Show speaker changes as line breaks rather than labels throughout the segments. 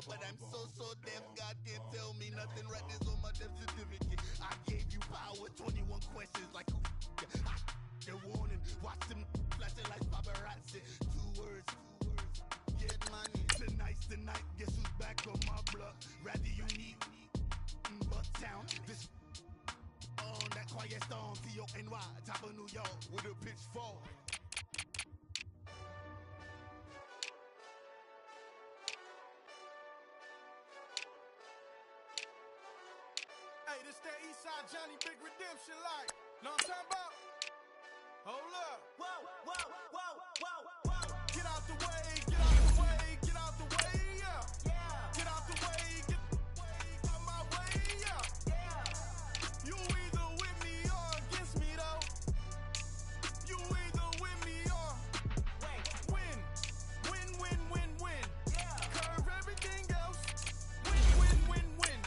But I'm so deaf, God can't tell me nothing. Right there's on my death certificate. I gave you power, 21 questions like a warning. Watch them flashing like paparazzi. Two words, get money. Tonight's the night, guess who's back on my block? Rather you need Bucktown. This on that quiet storm, T-O-N-Y, top of New York with a pitchfork.
Hey, this that Eastside Johnny Big Redemption like. Know what I'm talking about? Hold up. Whoa. Get out the way, get out the way, get out the way, yeah. Get out the way, get out my way, yeah. You either with me or against me though. You either with me or win. Curve everything else. Win.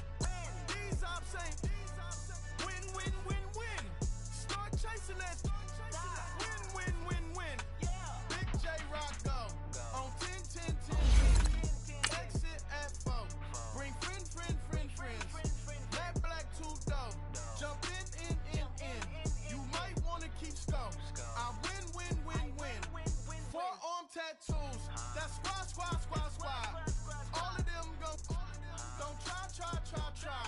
These ops ain't win. Start chasing that. Win. Big J Rock go on 10. Exit at 4. Bring friends. That black two-door. Jump in. You might wanna keep scope. I win. Forearm tattoos. That's squad. All of them don't try.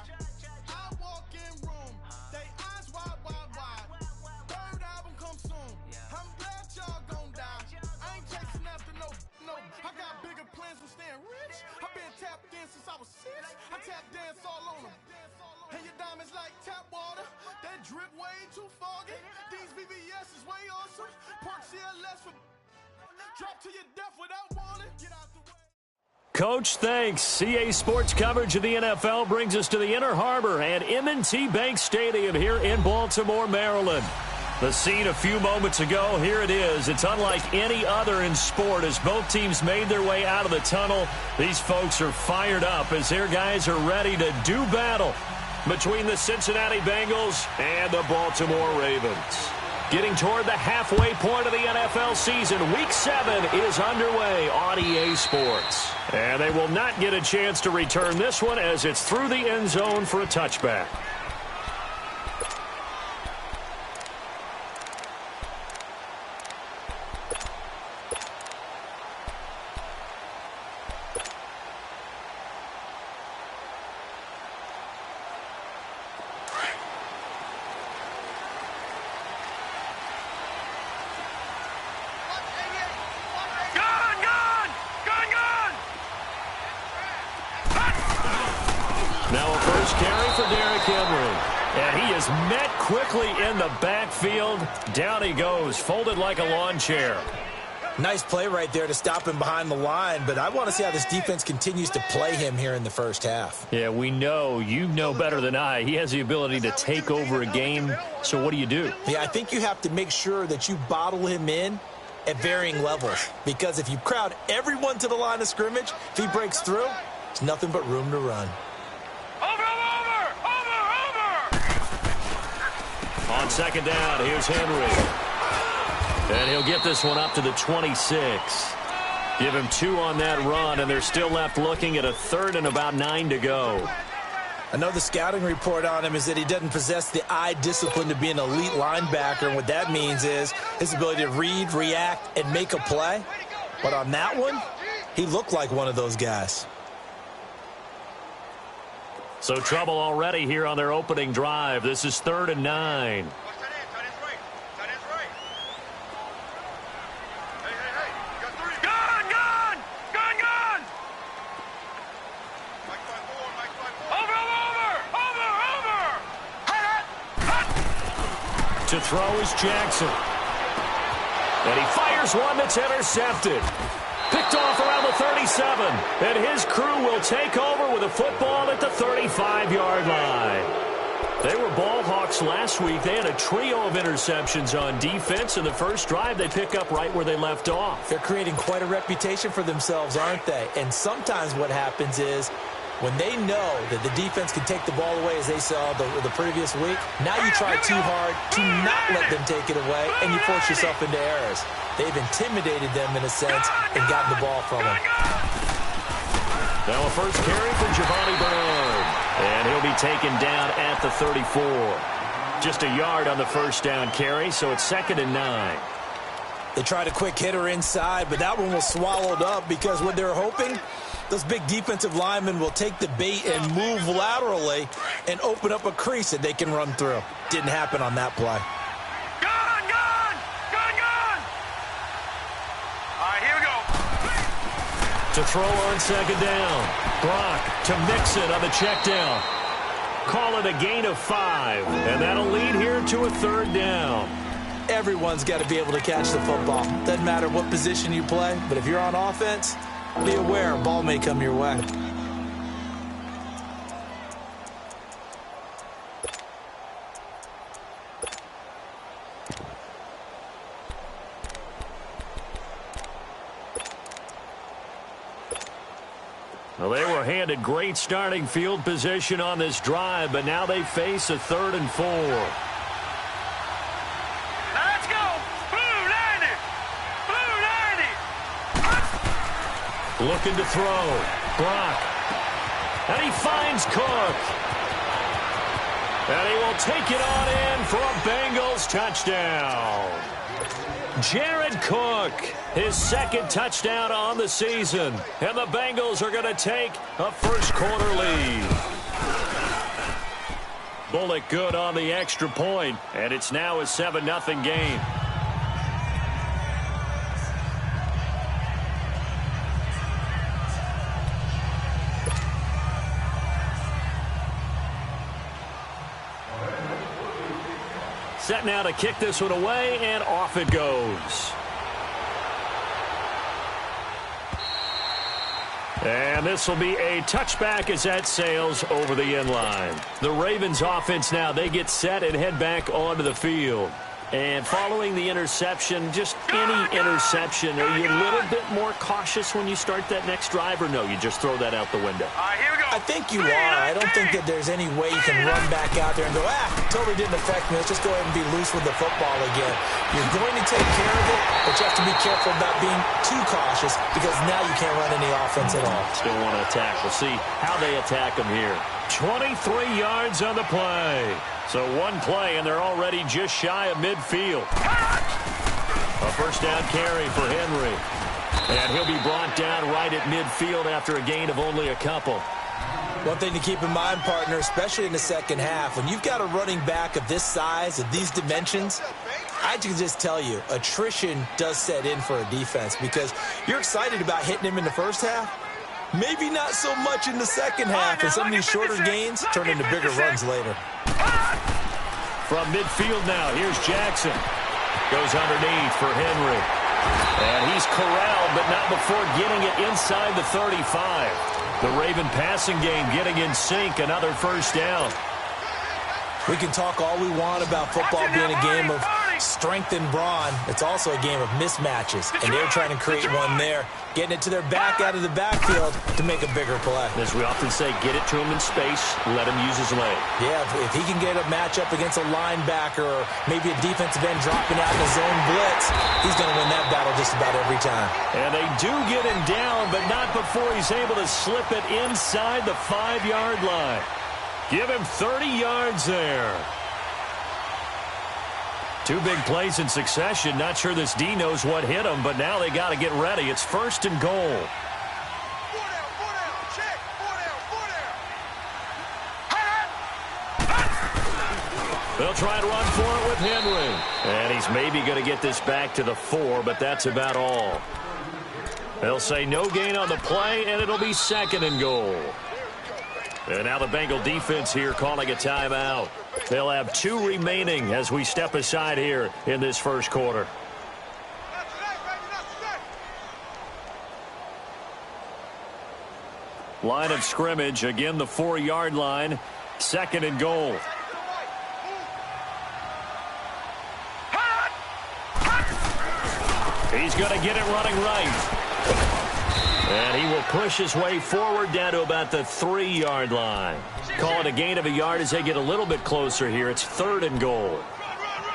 I walk in room. They eyes wide. Third album come soon. I'm glad y'all gon' die. I ain't chasing after no. I got bigger plans for staying rich. I've been tapped in since I was 6. I tap dance all on them. And your diamonds like tap water. That drip way too foggy. These VVS is way awesome. Park CLS for drop to your death without warning. Get out the way.
Coach, thanks. CA Sports coverage of the NFL brings us to the Inner Harbor and M&T Bank Stadium here in Baltimore, Maryland. The scene a few moments ago, here it is. It's unlike any other in sport as both teams made their way out of the tunnel. These folks are fired up as their guys are ready to do battle between the Cincinnati Bengals and the Baltimore Ravens. Getting toward the halfway point of the NFL season, Week 7 is underway on EA Sports. And they will not get a chance to return this one as it's through the end zone for a touchback. Quickly in the backfield. Down he goes, folded like a lawn chair.
Nice play right there to stop him behind the line, but I want to see how this defense continues to play him here in the first half.
Yeah, we know. You know better than I. He has the ability to take over a game, so what do you do?
Yeah, I think you have to make sure that you bottle him in at varying levels, because if you crowd everyone to the line of scrimmage, if he breaks through, there's nothing but room to run.
On second down, here's Henry. And he'll get this one up to the 26. Give him 2 on that run, and they're still left looking at a 3rd and about 9 to go.
I know the scouting report on him is that he doesn't possess the eye discipline to be an elite linebacker, and what that means is his ability to read, react, and make a play. But on that one, he looked like one of those guys.
So trouble already here on their opening drive. This is 3rd and 9. To throw is Jackson. And he fires one that's intercepted. Picked off around the 37. And his crew will take over with a football at the 35-yard line. They were ball hawks last week. They had a trio of interceptions on defense. In the first drive, they pick up right where they left off.
They're creating quite a reputation for themselves, aren't they? And sometimes what happens is when they know that the defense can take the ball away, as they saw the previous week, now you try too hard to not let them take it away, and you force yourself into errors. They've intimidated them in a sense and gotten the ball from them.
Now a first carry for Giovanni Bernard. And he'll be taken down at the 34. Just a yard on the first down carry, so it's 2nd and 9.
They tried a quick hitter inside, but that one was swallowed up because what they're hoping, those big defensive linemen will take the bait and move laterally and open up a crease that they can run through. Didn't happen on that play.
Gone! All right, here we go.
To throw on 2nd down. Brock to Mixon on the check down. Call it a gain of 5, and that'll lead here to a 3rd down.
Everyone's got to be able to catch the football. Doesn't matter what position you play, but if you're on offense, be aware a ball may come your way.
Well, they were handed great starting field position on this drive, but now they face a 3rd and 4.
Let's go! Blue 90! Blue 90!
Looking to throw. Brock. And he finds Cook. And he will take it on in for a Bengals touchdown. Jared Cook, his 2nd touchdown on the season. And the Bengals are going to take a first-quarter lead. Bullock good on the extra point, and it's now a 7-0 game. Set now to kick this one away, and off it goes. And this will be a touchback as that sails over the end line. The Ravens offense now, they get set and head back onto the field. And following the interception, just any interception, are you a little bit more cautious when you start that next drive, or no, you just throw that out the window?
All right, here we go.
I think you are. I don't think that there's any way you can run back out there and go, totally didn't affect me. Let's just go ahead and be loose with the football again. You're going to take care of it, but you have to be careful about being too cautious because now you can't run any offense at all.
Still want to attack. We'll see how they attack them here. 23 yards on the play. So one play, and they're already just shy of midfield. A first down carry for Henry. And he'll be brought down right at midfield after a gain of only a couple.
One thing to keep in mind, partner, especially in the second half, when you've got a running back of this size, of these dimensions, I can just tell you, attrition does set in for a defense because you're excited about hitting him in the first half. Maybe not so much in the second half, and some of these shorter gains turn into bigger runs later.
From midfield now, here's Jackson. Goes underneath for Henry. And he's corralled, but not before getting it inside the 35. The Raven passing game getting in sync, another first down.
We can talk all we want about football being a game of strength and brawn. It's also a game of mismatches, and they're trying to create one there, getting it to their back out of the backfield to make a bigger play.
As we often say, get it to him in space, let him use his leg.
Yeah, if he can get a matchup against a linebacker or maybe a defensive end dropping out in a zone blitz, he's going to win that battle just about every time.
And they do get him down, but not before he's able to slip it inside the 5-yard line. Give him 30 yards there. Two big plays in succession. Not sure this D knows what hit him, but now they got to get ready. It's 1st and goal.
4 down, check, 4 down.
They'll try and run for it with Henry. And he's maybe going to get this back to the 4, but that's about all. They'll say no gain on the play, and it'll be 2nd and goal. And now the Bengal defense here calling a timeout. They'll have 2 remaining as we step aside here in this first quarter. Line of scrimmage, again the 4-yard line, 2nd and goal. He's going to get it running right. And he will push his way forward down to about the 3-yard line. Call it a gain of a yard as they get a little bit closer here. It's 3rd and goal.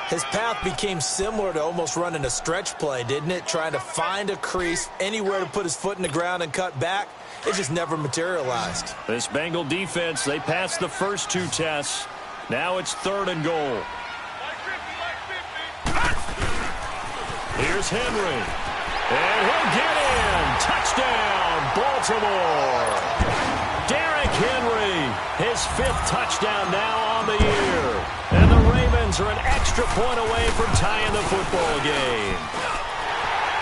His path became similar to almost running a stretch play, didn't it? Trying to find a crease, anywhere to put his foot in the ground and cut back. It just never materialized.
This Bengal defense, they passed the first 2 tests. Now it's 3rd and goal. Here's Henry. And he'll get in. Touchdown, Baltimore. Derrick Henry, his 5th touchdown now on the year. And the Ravens are an extra point away from tying the football game.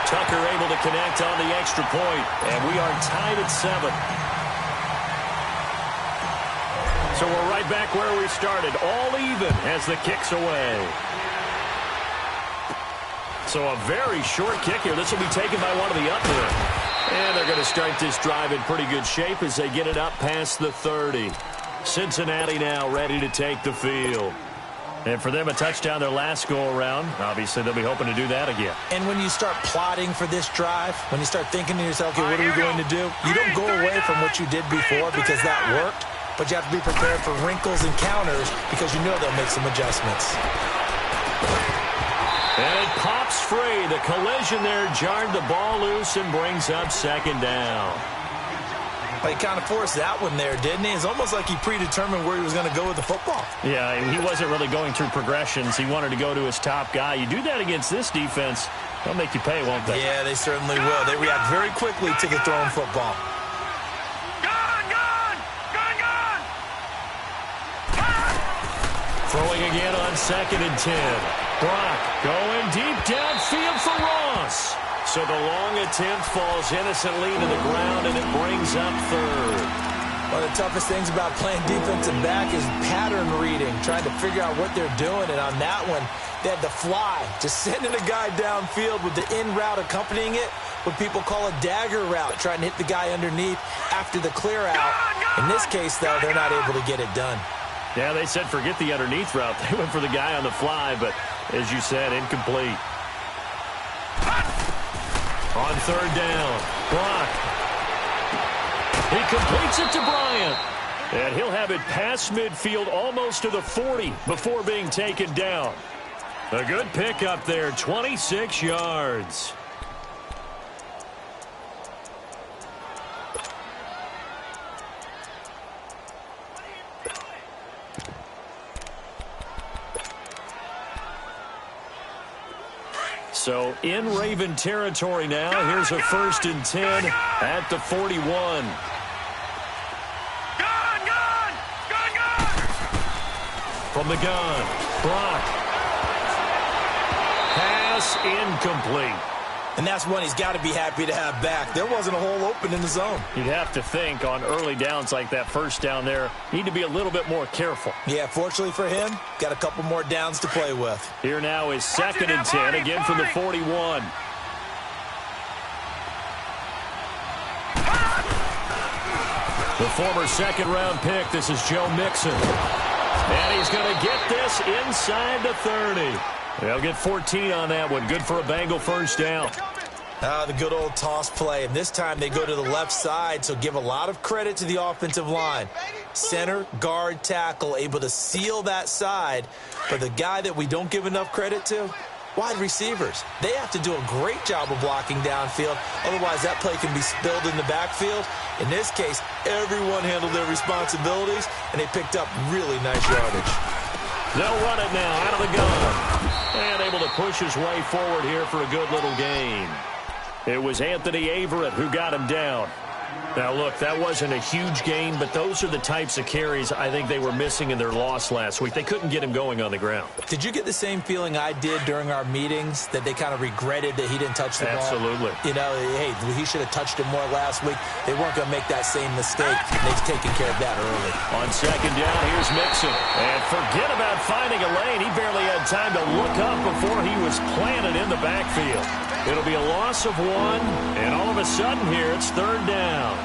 Tucker able to connect on the extra point, and we are tied at 7. So we're right back where we started, all even as the kick's away. So a very short kick here. This will be taken by one of the up men. And they're going to start this drive in pretty good shape as they get it up past the 30. Cincinnati now ready to take the field. And for them, a touchdown their last go-around. Obviously, they'll be hoping to do that again.
And when you start plotting for this drive, when you start thinking to yourself, okay, what are we going to do? You don't go away from what you did before because that worked, but you have to be prepared for wrinkles and counters because you know they'll make some adjustments.
And it pops free. The collision there jarred the ball loose and brings up 2nd down.
He kind of forced that one there, didn't he? It's almost like he predetermined where he was going to go with the football.
Yeah, he wasn't really going through progressions. He wanted to go to his top guy. You do that against this defense, they'll make you pay, won't they?
Yeah, they certainly will. They react very quickly to the thrown football.
Throwing again on 2nd and 10. Brock going deep downfield for Ross. So the long attempt falls innocently to the ground, and it brings up 3rd.
One of the toughest things about playing defensive back is pattern reading, trying to figure out what they're doing. And on that one, they had to fly, just sending a guy downfield with the in route accompanying it, what people call a dagger route, trying to hit the guy underneath after the clear out. In this case, though, they're not able to get it done.
Yeah, they said forget the underneath route. They went for the guy on the fly, but as you said, incomplete. On 3rd down, Brock. He completes it to Bryant. And he'll have it past midfield almost to the 40 before being taken down. A good pickup there, 26 yards. So in Raven territory now. Here's a 1st and 10 at the 41. From the gun, Brock. Pass incomplete.
And that's one he's got to be happy to have back. There wasn't a hole open in the zone.
You'd have to think on early downs like that 1st down there, need to be a little bit more careful.
Yeah, fortunately for him, got a couple more downs to play with.
Here now is 2nd and 10, again from the 41. The former 2nd-round pick, this is Joe Mixon. And he's going to get this inside the 30. They'll get 14 on that one. Good for a Bengal 1st down.
The good old toss play. And this time they go to the left side, so give a lot of credit to the offensive line. Center, guard, tackle, able to seal that side. But the guy that we don't give enough credit to, wide receivers. They have to do a great job of blocking downfield. Otherwise, that play can be spilled in the backfield. In this case, everyone handled their responsibilities, and they picked up really nice yardage.
They'll run it now out of the gun. And able to push his way forward here for a good little gain. It was Anthony Averett who got him down. Now, look, that wasn't a huge gain, but those are the types of carries I think they were missing in their loss last week. They couldn't get him going on the ground.
Did you get the same feeling I did during our meetings, that they kind of regretted that he didn't touch the ball?
Absolutely.
You know, hey, he should have touched it more last week. They weren't going to make that same mistake. They've taken care of that early.
On 2nd down, here's Mixon. And forget about finding a lane. He barely had time to look up before he was planted in the backfield. It'll be a loss of 1, and all of a sudden here, it's 3rd down.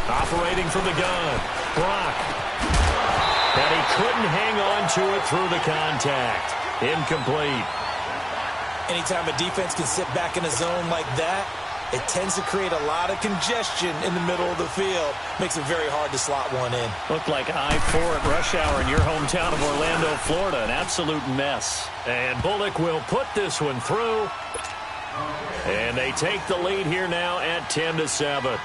Operating from the gun, Brock. And he couldn't hang on to it through the contact. Incomplete.
Anytime a defense can sit back in a zone like that, it tends to create a lot of congestion in the middle of the field. Makes it very hard to slot one in.
Looked like I-4 at rush hour in your hometown of Orlando, Florida. An absolute mess. And Bullock will put this one through. And they take the lead here now at 10-7.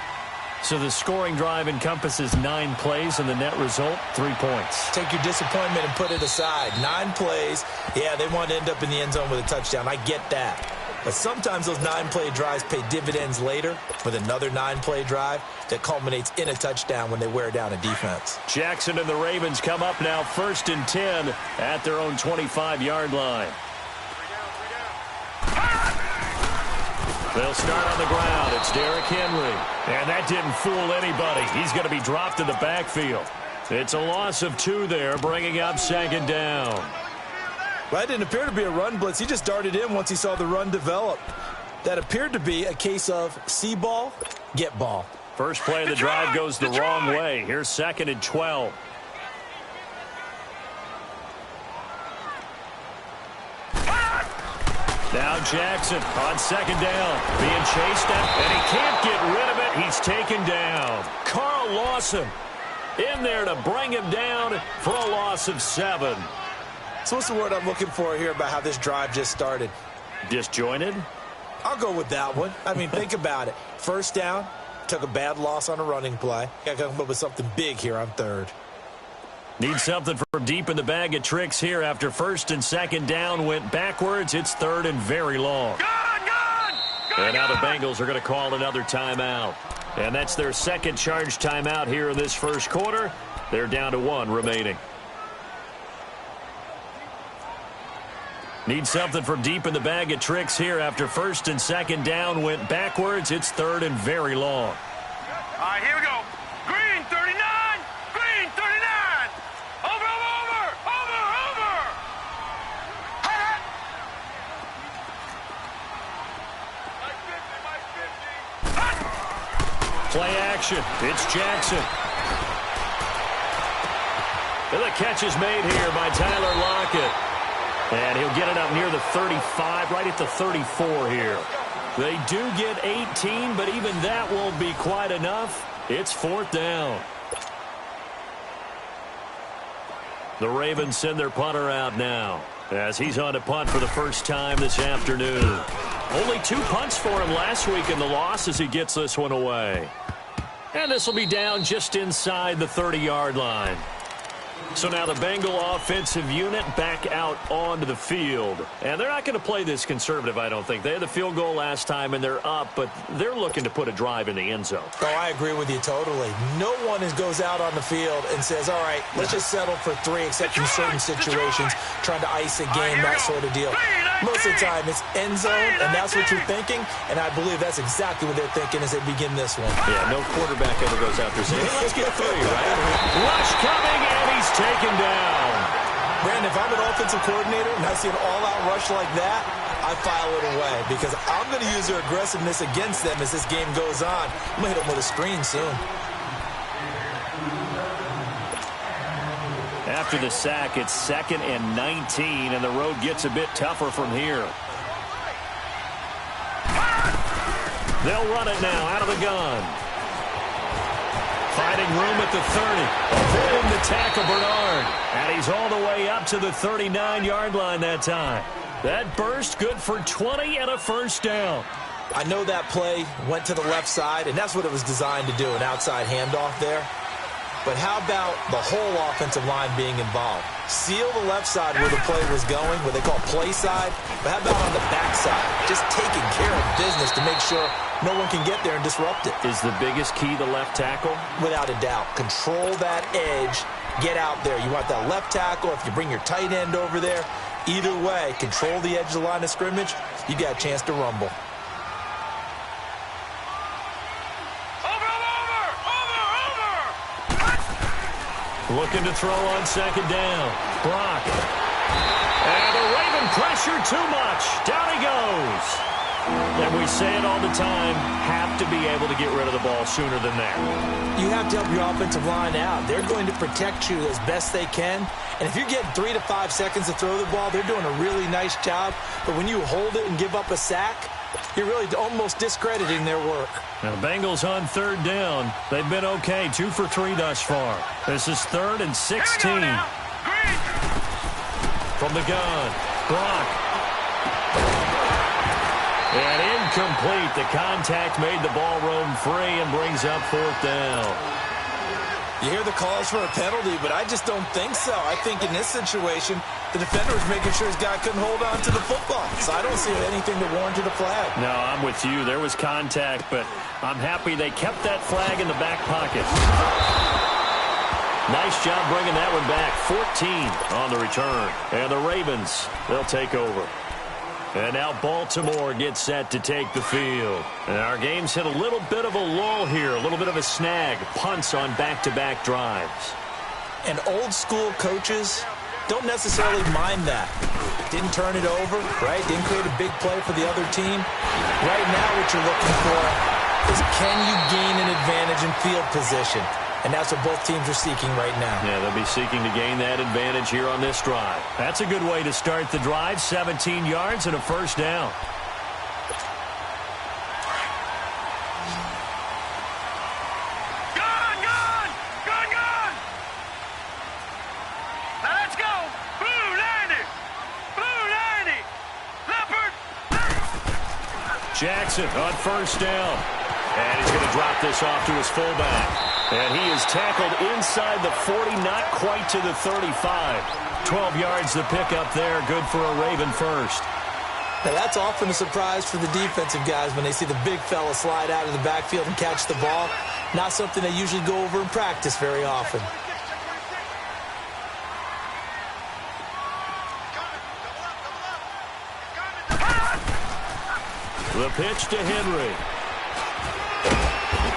So the scoring drive encompasses 9 plays, and the net result, 3 points.
Take your disappointment and put it aside. 9 plays. Yeah, they want to end up in the end zone with a touchdown. I get that. But sometimes those 9-play drives pay dividends later with another 9-play drive that culminates in a touchdown when they wear down a defense.
Jackson and the Ravens come up now 1st and 10 at their own 25-yard line. They'll start on the ground. It's Derrick Henry. And that didn't fool anybody. He's going to be dropped in the backfield. It's a loss of 2 there, bringing up 2nd down.
Well, that didn't appear to be a run blitz. He just darted in once he saw the run develop. That appeared to be a case of see ball, get ball.
First play of the drive goes the wrong way. Here's 2nd and 12. Now Jackson on 2nd down, being chased out, and he can't get rid of it. He's taken down. Carl Lawson in there to bring him down for a loss of 7.
So what's the word I'm looking for here about how this drive just started?
Disjointed?
I'll go with that one. I mean, think about it. First down, took a bad loss on a running play. Got to come up with something big here on 3rd.
Need something from deep in the bag of tricks here after 1st and 2nd down went backwards. It's 3rd and very long. And now the Bengals are going to call another timeout. And that's their 2nd charge timeout here in this 1st quarter. They're down to 1 remaining. Need something from deep in the bag of tricks here after 1st and 2nd down went backwards. It's 3rd and very long.
All right, here we go. Green 39. Green 39. Over.
Play action. It's Jackson. And the catch is made here by Tyler Lockett. And he'll get it up near the 35, right at the 34 here. They do get 18, but even that won't be quite enough. It's 4th down. The Ravens send their punter out now as he's on to punt for the first time this afternoon. Only 2 punts for him last week in the loss as he gets this one away. And this will be down just inside the 30-yard line. So now the Bengal offensive unit back out onto the field. And they're not going to play this conservative, I don't think. They had the field goal last time, and they're up, but they're looking to put a drive in the end zone.
Oh, I agree with you totally. No one goes out on the field and says, all right, let's just settle for 3, except in certain situations, trying to ice a game, that sort of deal. Most of the time, it's end zone, and that's what you're thinking, and I believe that's exactly what they're thinking as they begin this one.
Yeah, no quarterback ever goes out there saying, hey, let's get 3, right? Rush coming, and he's taken down.
Brandon, if I'm an offensive coordinator and I see an all-out rush like that, I file it away because I'm going to use their aggressiveness against them as this game goes on. I'm going to hit them with a screen soon.
After the sack, it's 2nd and 19, and the road gets a bit tougher from here. They'll run it now out of the gun. Finding room at the 30. Avoiding the tackle, Bernard. And he's all the way up to the 39-yard line that time. That burst good for 20 and a first down.
I know that play went to the left side, and that's what it was designed to do, an outside handoff there. But how about the whole offensive line being involved? Seal the left side where the play was going, what they call play side. But how about on the back side? Just taking care of business to make sure no one can get there and disrupt it.
Is the biggest key the left tackle?
Without a doubt. Control that edge. Get out there. You want that left tackle. If you bring your tight end over there, either way, control the edge of the line of scrimmage, you got a chance to rumble.
Looking to throw on 2nd down. Brock. And the Raven pressure too much. Down he goes. And we say it all the time, have to be able to get rid of the ball sooner than that.
You have to help your offensive line out. They're going to protect you as best they can. And if you're getting 3 to 5 seconds to throw the ball, they're doing a really nice job. But when you hold it and give up a sack, you're really almost discrediting their work.
Now, the Bengals on third down. They've been okay, 2 for 3 thus far. This is 3rd and 16. From the gun, Brock. And incomplete. The contact made the ball roam free and brings up 4th down.
You hear the calls for a penalty, but I just don't think so. I think in this situation, the defender was making sure his guy couldn't hold on to the football. So I don't see anything that warranted a flag.
No, I'm with you. There was contact, but I'm happy they kept that flag in the back pocket. Nice job bringing that one back. 14 on the return. And the Ravens, they'll take over. And now Baltimore gets set to take the field. And our game's hit a little bit of a lull here, a little bit of a snag. Punts on back-to-back drives.
And old-school coaches don't necessarily mind that. Didn't turn it over, right? Didn't create a big play for the other team. Right now what you're looking for is can you gain an advantage in field position? And that's what both teams are seeking right now.
Yeah, they'll be seeking to gain that advantage here on this drive. That's a good way to start the drive. 17 yards and a 1st down.
Gun! Let's go! Blue 90! Leopard!
Jackson on 1st down. And he's going to drop this off to his fullback. And he is tackled inside the 40, not quite to the 35. 12 yards to pick up there. Good for a Raven first.
Now that's often a surprise for the defensive guys when they see the big fella slide out of the backfield and catch the ball. Not something they usually go over in practice very often.
The pitch to Henry.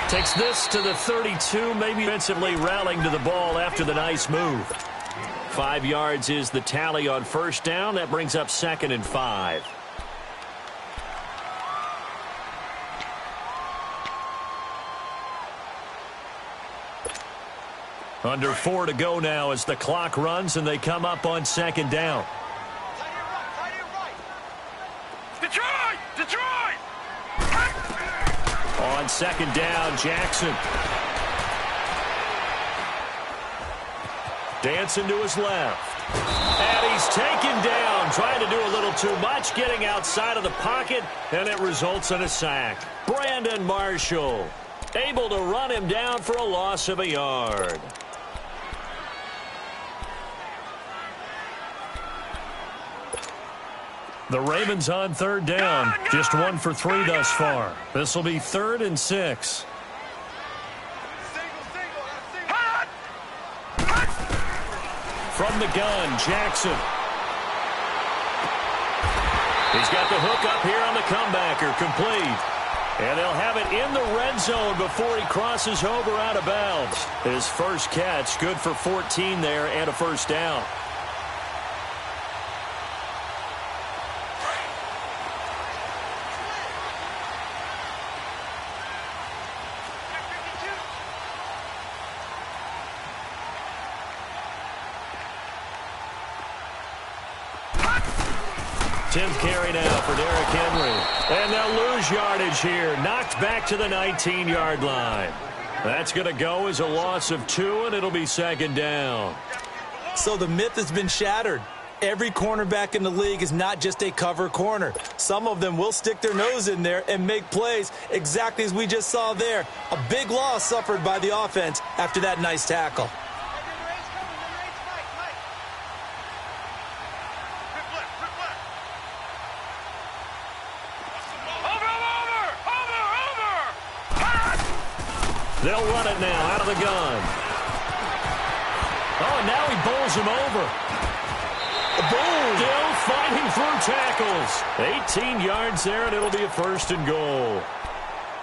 Takes this to the 32, maybe defensively rallying to the ball after the nice move. 5 yards is the tally on 1st down. That brings up 2nd and 5. Under 4 to go now as the clock runs and they come up on 2nd down.
Detroit!
On 2nd down, Jackson. Dancing to his left. And he's taken down, trying to do a little too much, getting outside of the pocket, and it results in a sack. Brandon Marshall able to run him down for a loss of a yard. The Ravens on 3rd down. Just 1 for 3 thus far. This will be 3rd and 6. From the gun, Jackson. He's got the hook up here on the comebacker, complete. And they'll have it in the red zone before he crosses over out of bounds. His first catch, good for 14 there and a 1st down. Tenth carry now for Derrick Henry. And they'll lose yardage here. Knocked back to the 19-yard line. That's going to go as a loss of 2, and it'll be 2nd down.
So the myth has been shattered. Every cornerback in the league is not just a cover corner. Some of them will stick their nose in there and make plays exactly as we just saw there. A big loss suffered by the offense after that nice tackle.
They'll run it now out of the gun. Oh, and now he bowls him over. Boom! Still fighting through tackles. 18 yards there, and it'll be a 1st and goal.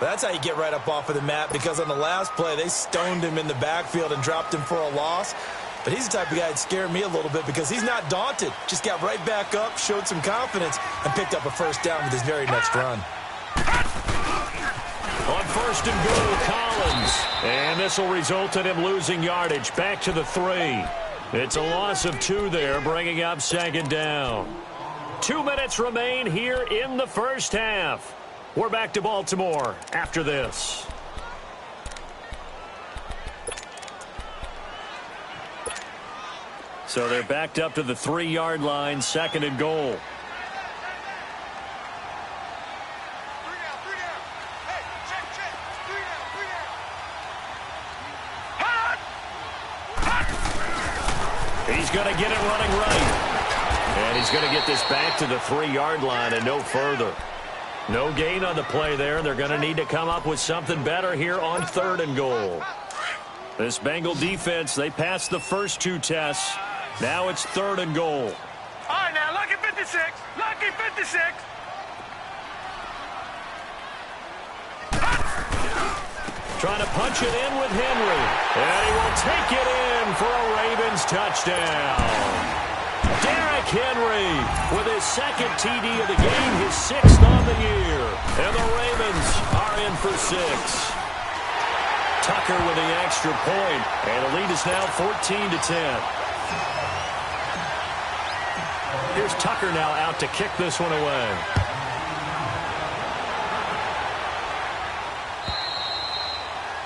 That's how you get right up off of the mat, because on the last play, they stoned him in the backfield and dropped him for a loss. But he's the type of guy that scared me a little bit because he's not daunted. Just got right back up, showed some confidence, and picked up a 1st down with his very next run.
first and goal, Collins. And this will result in him losing yardage. Back to the 3. It's a loss of 2 there, bringing up second down. 2 minutes remain here in the first half. We're back to Baltimore after this. So they're backed up to the 3-yard line, second and goal. He's going to get it running right. And he's going to get this back to the 3-yard line and no further. No gain on the play there. They're going to need to come up with something better here on third and goal. This Bengal defense, they passed the first 2 tests. Now it's third and goal.
All right, now, lucky 56. Lucky 56.
Trying to punch it in with Henry. And he will take it in for a Ravens touchdown. Derrick Henry with his second TD of the game, his 6th on the year. And the Ravens are in for 6. Tucker with the extra point. And the lead is now 14-10. Here's Tucker now out to kick this one away.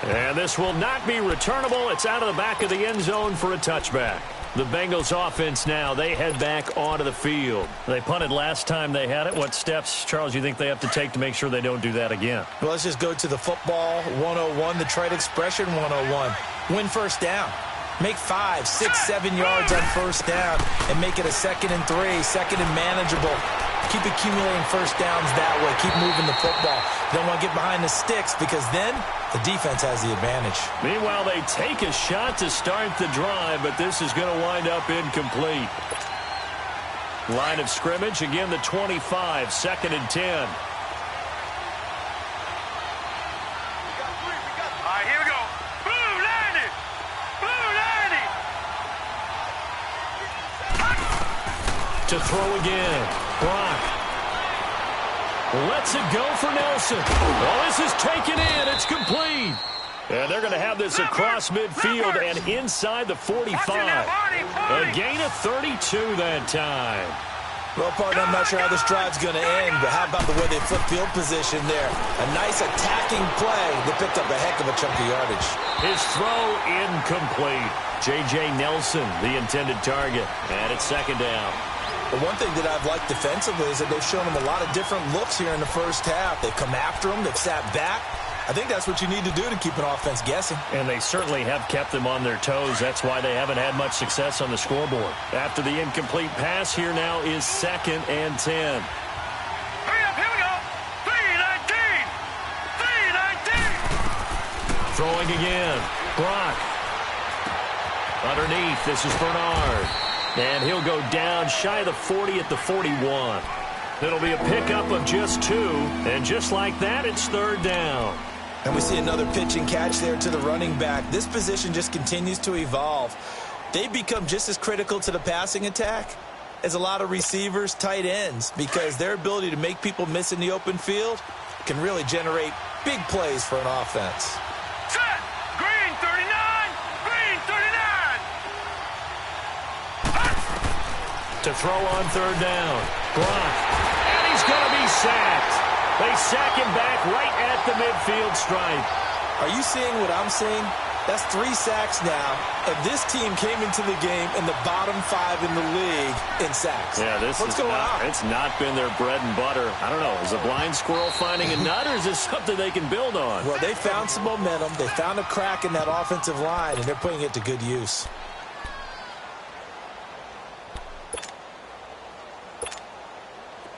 And this will not be returnable. It's out of the back of the end zone for a touchback. The Bengals offense now, they head back onto the field. They punted last time they had it. What steps, Charles, you think they have to take to make sure they don't do that again?
Well, let's just go to the football 101, the trade expression 101. Win first down. Make 5, 6, 7 yards on first down and make it a 2nd and 3, 2nd and manageable. Keep accumulating first downs that way. Keep moving the football. You don't want to get behind the sticks because then the defense has the advantage.
Meanwhile, they take a shot to start the drive, but this is going to wind up incomplete. Line of scrimmage, again the 25, 2nd and 10.
All right, here we go. Blue 90. Blue 90.
To throw again. Brock lets it go for Nelson. Well, this is taken in. It's complete. And they're going to have this across midfield and inside the 45. A gain of 32 that time.
Well, partner, I'm not sure how this drive's going to end, but how about the way they flip field position there? A nice attacking play that picked up a heck of a chunk of yardage.
His throw incomplete. J.J. Nelson, the intended target. And it's second down.
But one thing that I've liked defensively is that they've shown them a lot of different looks here in the first half. They've come after them. They've sat back. I think that's what you need to do to keep an offense guessing.
And they certainly have kept them on their toes. That's why they haven't had much success on the scoreboard. After the incomplete pass, here now is 2nd and 10.
Hurry up, here we go. 3-19. 3-19.
Throwing again. Brock. Underneath, this is Bernard. And he'll go down shy of the 40 at the 41. It'll be a pickup of just 2. And just like that, it's third down.
And we see another pitch and catch there to the running back. This position just continues to evolve. They've become just as critical to the passing attack as a lot of receivers, tight ends, because their ability to make people miss in the open field can really generate big plays for an offense.
Set. Green 39. Green 39.
To throw on third down. Brock. And he's going to be sacked. They sack him back right at the midfield stripe.
Are you seeing what I'm seeing? That's 3 sacks now, and this team came into the game in the bottom 5 in the league in sacks.
Yeah, what's going on? It's not been their bread and butter. I don't know. Is a blind squirrel finding a nut, or is this something they can build on?
Well, they found some momentum. They found a crack in that offensive line, and they're putting it to good use.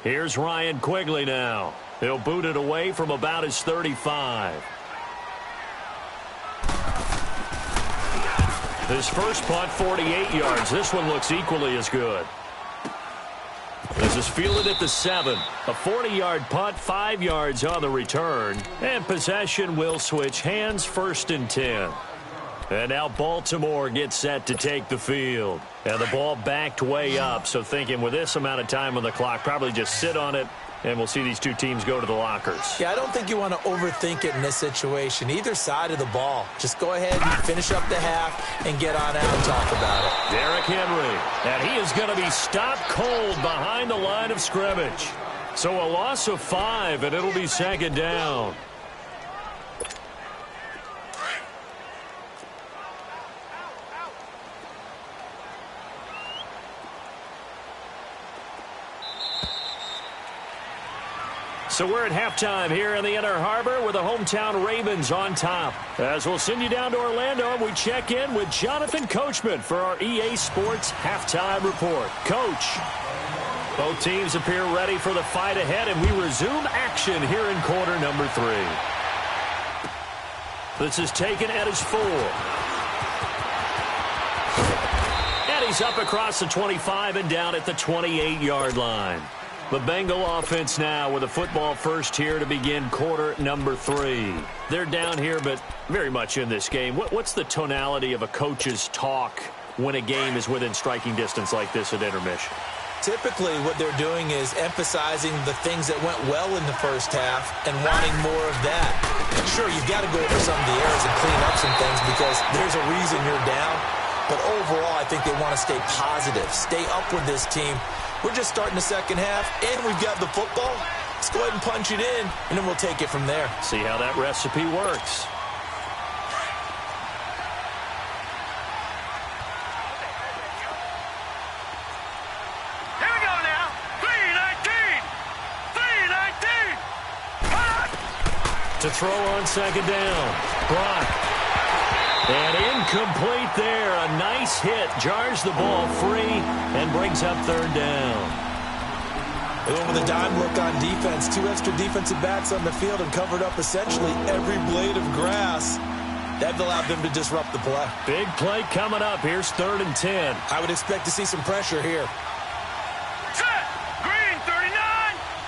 Here's Ryan Quigley now. He'll boot it away from about his 35. His first punt, 48 yards. This one looks equally as good. This is fielded at the 7. A 40-yard punt, 5 yards on the return. And possession will switch hands, 1st and 10. And now Baltimore gets set to take the field. And the ball backed way up, so thinking with this amount of time on the clock, probably just sit on it And we'll see these two teams go to the lockers.
Yeah, I don't think you want to overthink it in this situation. Either side of the ball. Just go ahead and finish up the half and get on out and talk about it.
Derrick Henry. And he is going to be stopped cold behind the line of scrimmage. So a loss of 5, and it'll be second down. So we're at halftime here in the Inner Harbor with the hometown Ravens on top. As we'll send you down to Orlando, and we check in with Jonathan Coachman for our EA Sports Halftime Report. Coach, both teams appear ready for the fight ahead, and we resume action here in quarter number 3. This is taken at his 4. And he's up across the 25 and down at the 28-yard line. The Bengal offense now with a football first here to begin quarter number 3. They're down here, but very much in this game. What's the tonality of a coach's talk when a game is within striking distance like this at intermission?
Typically, what they're doing is emphasizing the things that went well in the first half and wanting more of that. Sure, you've got to go over some of the errors and clean up some things because there's a reason you're down. But overall, I think they want to stay positive, stay up with this team. We're just starting the second half, and we've got the football. Let's go ahead and punch it in, and then we'll take it from there.
See how that recipe works.
Here we go now. 3-19. 3-19.
To throw on second down. Brock. And incomplete there. A nice hit. Jars the ball free and brings up third down.
They went with a dime look on defense. 2 extra defensive backs on the field and covered up essentially every blade of grass. That allowed them to disrupt the play.
Big play coming up. Here's 3rd and 10.
I would expect to see some pressure here.
Set. Green 39.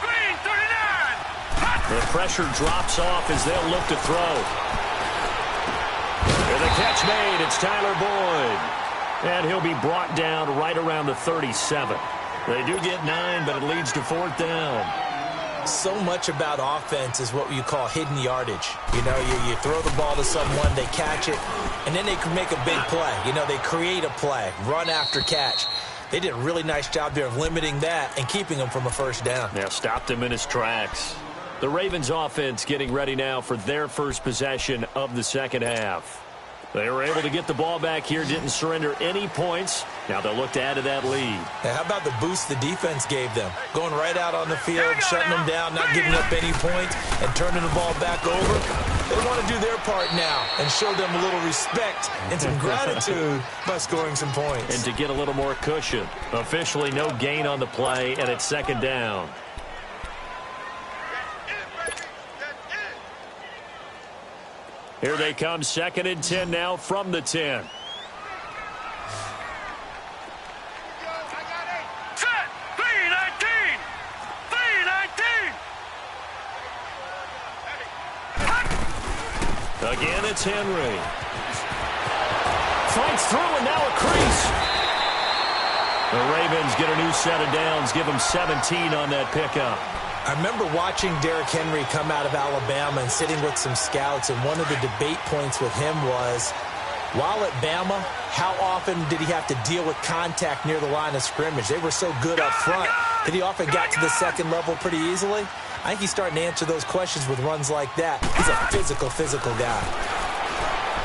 Green 39.
The pressure drops off as they'll look to throw. And the catch made, it's Tyler Boyd. And he'll be brought down right around the 37. They do get 9, but it leads to 4th down.
So much about offense is what you call hidden yardage. You know, you throw the ball to someone, they catch it, and then they can make a big play. You know, they create a play, run after catch. They did a really nice job there of limiting that and keeping him from a first down.
Yeah, stopped him in his tracks. The Ravens offense getting ready now for their first possession of the second half. They were able to get the ball back here, didn't surrender any points. Now they'll look to add to that lead.
Now, how about the boost the defense gave them? Going right out on the field, shutting them down, not giving up any points, and turning the ball back over. They want to do their part now and show them a little respect and some gratitude by scoring some points.
And to get a little more cushion. Officially no gain on the play, and it's second down. Here they come, 2nd and 10 now from the 10.
Set. 3-19. 3-19.
Again, it's Henry. Fights through, and now a crease. The Ravens get a new set of downs, give them 17 on that pickup.
I remember watching Derrick Henry come out of Alabama and sitting with some scouts, and one of the debate points with him was, while at Bama, how often did he have to deal with contact near the line of scrimmage? They were so good up front that he often got to the second level pretty easily. I think he's starting to answer those questions with runs like that. He's a physical guy.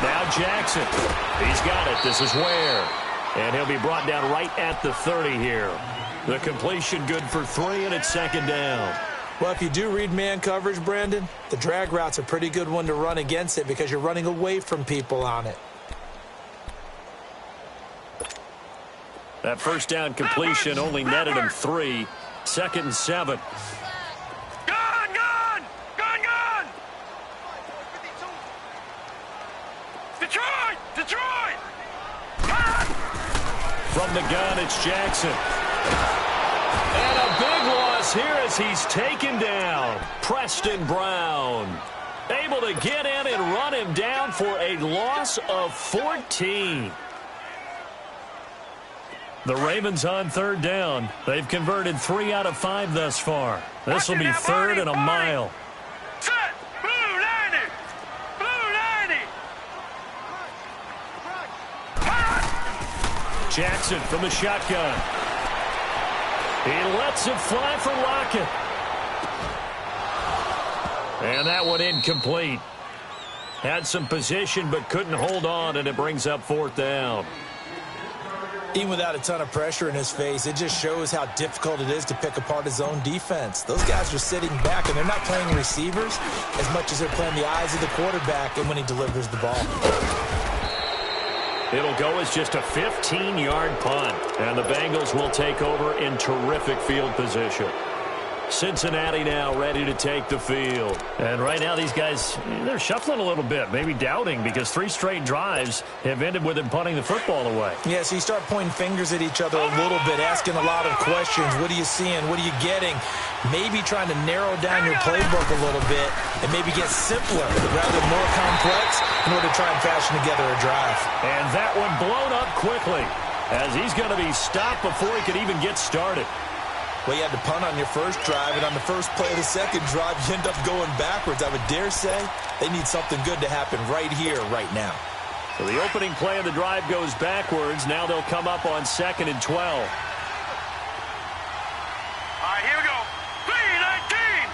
Now Jackson. He's got it. This is Ware. And he'll be brought down right at the 30 here. The completion good for 3, and it's second down.
Well, if you do read man coverage, Brandon, the drag route's a pretty good one to run against it because you're running away from people on it.
That first down completion only netted him 3. 2nd and 7.
Gone. Detroit.
From the gun, it's Jackson. And a big loss here as he's taken down. Preston Brown able to get in and run him down for a loss of 14. The Ravens on third down. They've converted 3 out of 5 thus far. This will be third and a mile.
Set. Blue 90. Blue 90.
Jackson from the shotgun. He lets it fly for Lockett. And that one incomplete. Had some position but couldn't hold on, and it brings up fourth down.
Even without a ton of pressure in his face, it just shows how difficult it is to pick apart his own defense. Those guys are sitting back, and they're not playing receivers as much as they're playing the eyes of the quarterback and when he delivers the ball.
It'll go as just a 15-yard punt, and the Bengals will take over in terrific field position. Cincinnati now ready to take the field. And right now these guys, they're shuffling a little bit, maybe doubting, because 3 straight drives have ended with them punting the football away.
Yeah, so you start pointing fingers at each other a little bit, asking a lot of questions. What are you seeing? What are you getting? Maybe trying to narrow down your playbook a little bit and maybe get simpler rather than more complex in order to try and fashion together a drive.
And that one blown up quickly as he's going to be stopped before he could even get started.
Well, you had to punt on your first drive, and on the first play of the second drive, you end up going backwards. I would dare say they need something good to happen right here, right now.
So the opening play of the drive goes backwards. Now they'll come up on 2nd and 12.
All right, here we go. 3-19.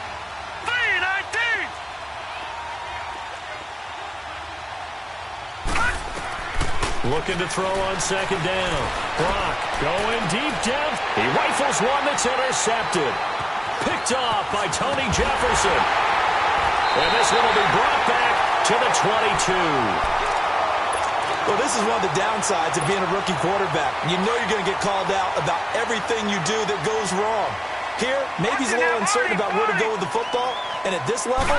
3-19.
Looking to throw on 2nd down. Brock going deep down. He rifles one that's intercepted. Picked off by Tony Jefferson. And this one will be brought back to the 22.
Well, this is one of the downsides of being a rookie quarterback. You know you're going to get called out about everything you do that goes wrong. Here, maybe he's a little uncertain about where to go with the football. And at this level,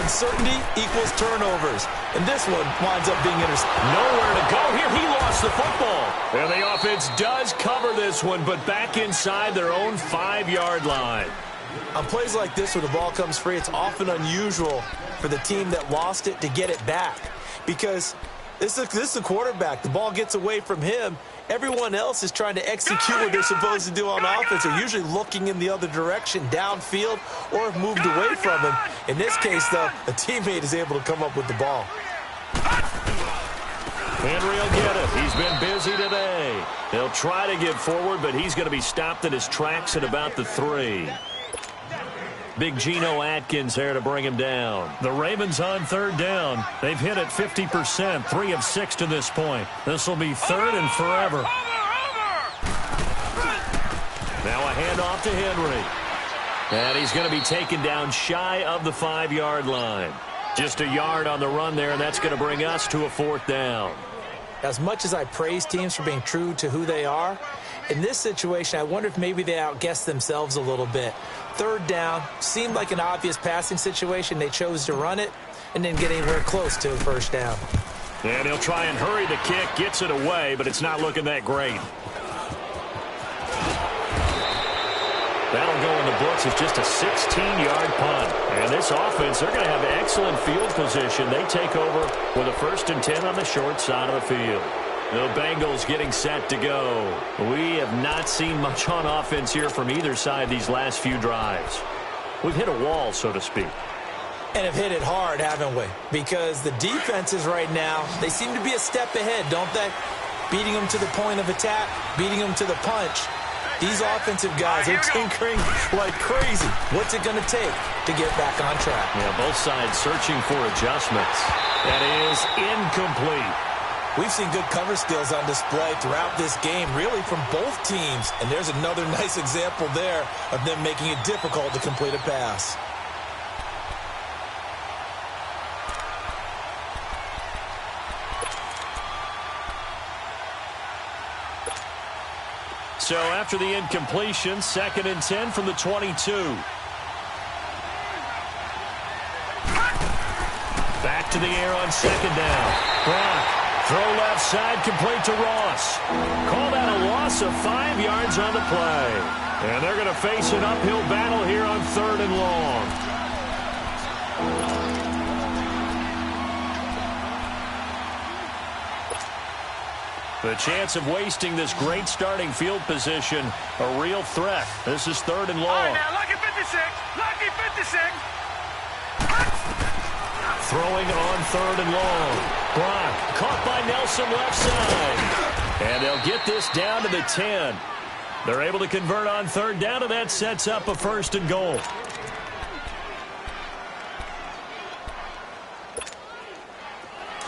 uncertainty equals turnovers. And this one winds up being intercepted.
Nowhere to go here. He lost the football. And the offense does cover this one, but back inside their own 5-yard line.
On plays like this where the ball comes free, it's often unusual for the team that lost it to get it back. Because this is a quarterback. The ball gets away from him. Everyone else is trying to execute what they're supposed to do on offense. They're usually looking in the other direction, downfield, or have moved away from him. In this case, though, a teammate is able to come up with the ball.
Henry will get it. He's been busy today. He'll try to get forward, but he's going to be stopped in his tracks at about the 3. Big Geno Atkins there to bring him down. The Ravens on third down. They've hit it 50%, 3 of 6 to this point. This will be third and forever. Now a handoff to Henry. And he's going to be taken down shy of the 5-yard line. Just a yard on the run there, and that's going to bring us to a 4th down.
As much as I praise teams for being true to who they are, in this situation, I wonder if maybe they outguessed themselves a little bit. Third down seemed like an obvious passing situation. They chose to run it and didn't get anywhere close to a first down.
And he'll try and hurry the kick, gets it away, but it's not looking that great. That'll go in the books as just a 16-yard punt. And this offense, they're going to have excellent field position. They take over with a 1st and 10 on the short side of the field. The Bengals getting set to go. We have not seen much on offense here from either side these last few drives. We've hit a wall, so to speak.
And have hit it hard, haven't we? Because the defenses right now, they seem to be a step ahead, don't they? Beating them to the point of attack, beating them to the punch. These offensive guys are tinkering like crazy. What's it going to take to get back on track?
Yeah, both sides searching for adjustments. That is incomplete.
We've seen good cover skills on display throughout this game, really from both teams. And there's another nice example there of them making it difficult to complete a pass.
So after the incompletion, 2nd and 10 from the 22. Back to the air on 2nd down. Brock. Throw left side, complete to Ross. Called out a loss of 5 yards on the play. And they're going to face an uphill battle here on 3rd and long. The chance of wasting this great starting field position, a real threat. This is 3rd and long.
All right, now, lucky 56. Lucky 56.
Throwing on 3rd and long. Brock caught by Nelson left side. And they'll get this down to the 10. They're able to convert on 3rd down, and that sets up a 1st and goal.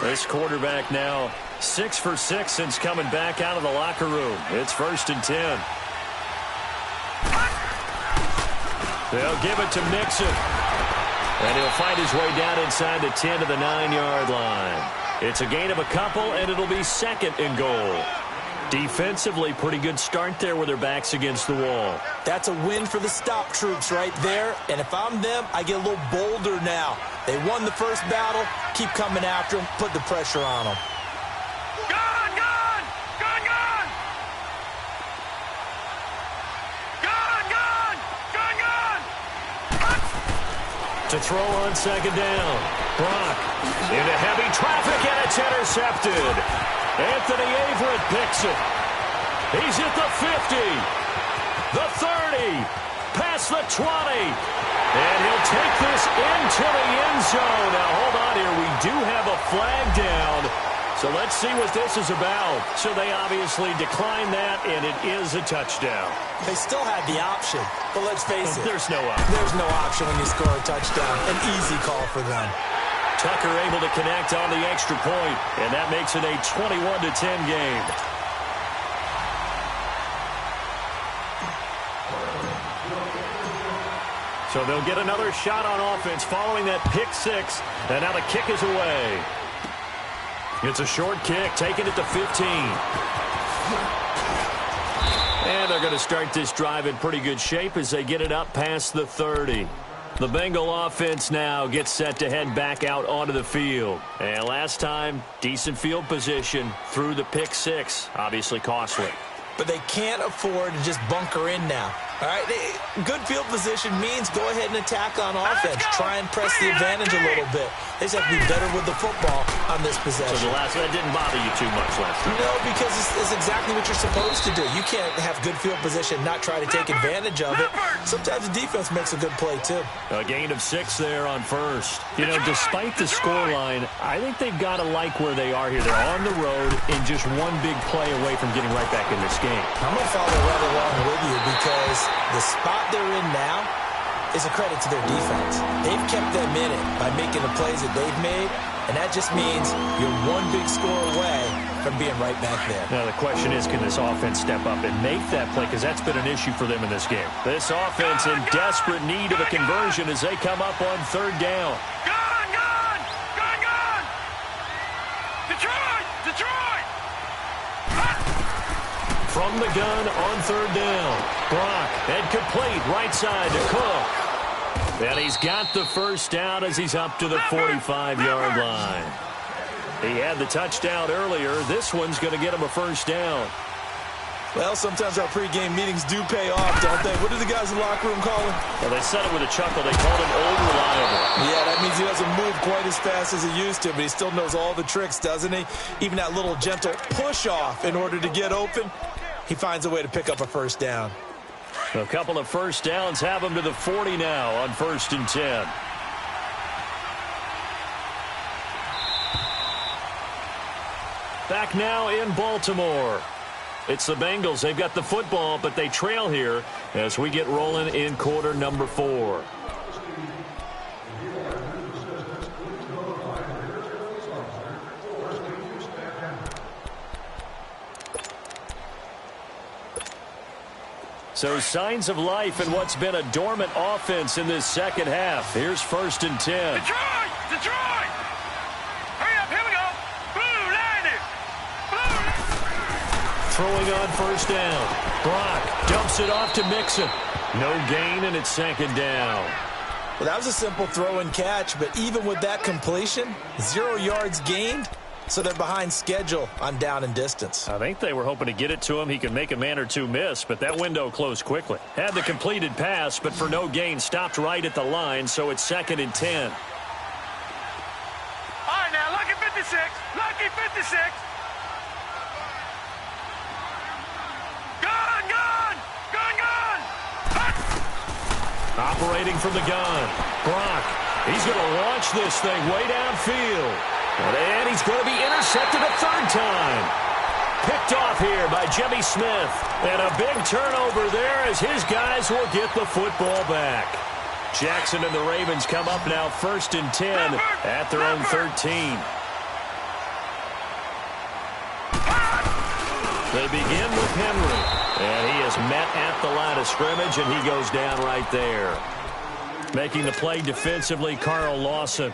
This quarterback now 6 for 6 since coming back out of the locker room. It's 1st and 10. They'll give it to Mixon. And he'll find his way down inside the 10 to the 9-yard line. It's a gain of a couple, and it'll be 2nd and goal. Defensively, pretty good start there with their backs against the wall.
That's a win for the stop troops right there. And if I'm them, I get a little bolder now. They won the first battle. Keep coming after them. Put the pressure on them.
Gone, gone! Gone, gone! Gone, gone! Gone, gone!
To throw on 2nd down. Brock into heavy traffic, and it's intercepted. Anthony Averett picks it. He's at the 50, the 30, past the 20, and he'll take this into the end zone. Now, hold on here. We do have a flag down, so let's see what this is about. So they obviously declined that, and it is a touchdown.
They still had the option, but let's face it.
There's no option.
There's no option when you score a touchdown. An easy call for them.
Tucker able to connect on the extra point, and that makes it a 21-10 game. So they'll get another shot on offense following that pick 6, and now the kick is away. It's a short kick, taking it to 15. And they're going to start this drive in pretty good shape as they get it up past the 30. The Bengal offense now gets set to head back out onto the field. And last time, decent field position through the pick 6. Obviously costly.
But they can't afford to just bunker in now. All right, good field position means go ahead and attack on offense. Try and press the advantage a little bit. They just have to be better with the football on this possession.
So that didn't bother you too much last time?
No, because it's exactly what you're supposed to do. You can't have good field position, not try to take advantage of it. Sometimes the defense makes a good play, too.
A gain of 6 there on 1st. You know, despite the scoreline, I think they've got to like where they are here. They're on the road and just one big play away from getting right back in this game.
I'm going to follow right along with you because the spot they're in now is a credit to their defense. They've kept them in it by making the plays that they've made, and that just means you're one big score away from being right back there.
Now, the question is, can this offense step up and make that play? Because that's been an issue for them in this game. This offense in desperate need of a conversion as they come up on 3rd down.
Gone, gone! Gone, gone! Detroit! Detroit!
From the gun on 3rd down. Brock, and complete, right side to Cook. And he's got the first down as he's up to the 45-yard line. He had the touchdown earlier. This one's going to get him a first down.
Well, sometimes our pregame meetings do pay off, don't they? What do the guys in the locker room call him?
Well, they said it with a chuckle. They called him old reliable.
Yeah, that means he doesn't move quite as fast as he used to, but he still knows all the tricks, doesn't he? Even that little gentle push-off in order to get open. He finds a way to pick up a first down.
A couple of first downs have him to the 40 now on 1st and 10. Back now in Baltimore. It's the Bengals. They've got the football, but they trail here as we get rolling in quarter number 4. So signs of life in what's been a dormant offense in this second half. Here's 1st and 10.
Detroit! Detroit! Hurry up, here we go! Blue, line it! Blue!
Throwing on 1st down. Brock dumps it off to Mixon. No gain, and it's 2nd down.
Well, that was a simple throw and catch, but even with that completion, 0 yards gained. So they're behind schedule on down and distance.
I think they were hoping to get it to him. He could make a man or two miss, but that window closed quickly. Had the completed pass, but for no gain, stopped right at the line, so it's 2nd and 10.
All right, now, lucky 56. Lucky 56.
Operating from the gun. Brock. He's going to launch this thing way downfield. And he's going to be intercepted a third time. Picked off here by Jimmy Smith. And a big turnover there as his guys will get the football back. Jackson and the Ravens come up now 1st and 10 at their own 13. They begin with Henry. And he is met at the line of scrimmage, and he goes down right there. Making the play defensively, Carl Lawson.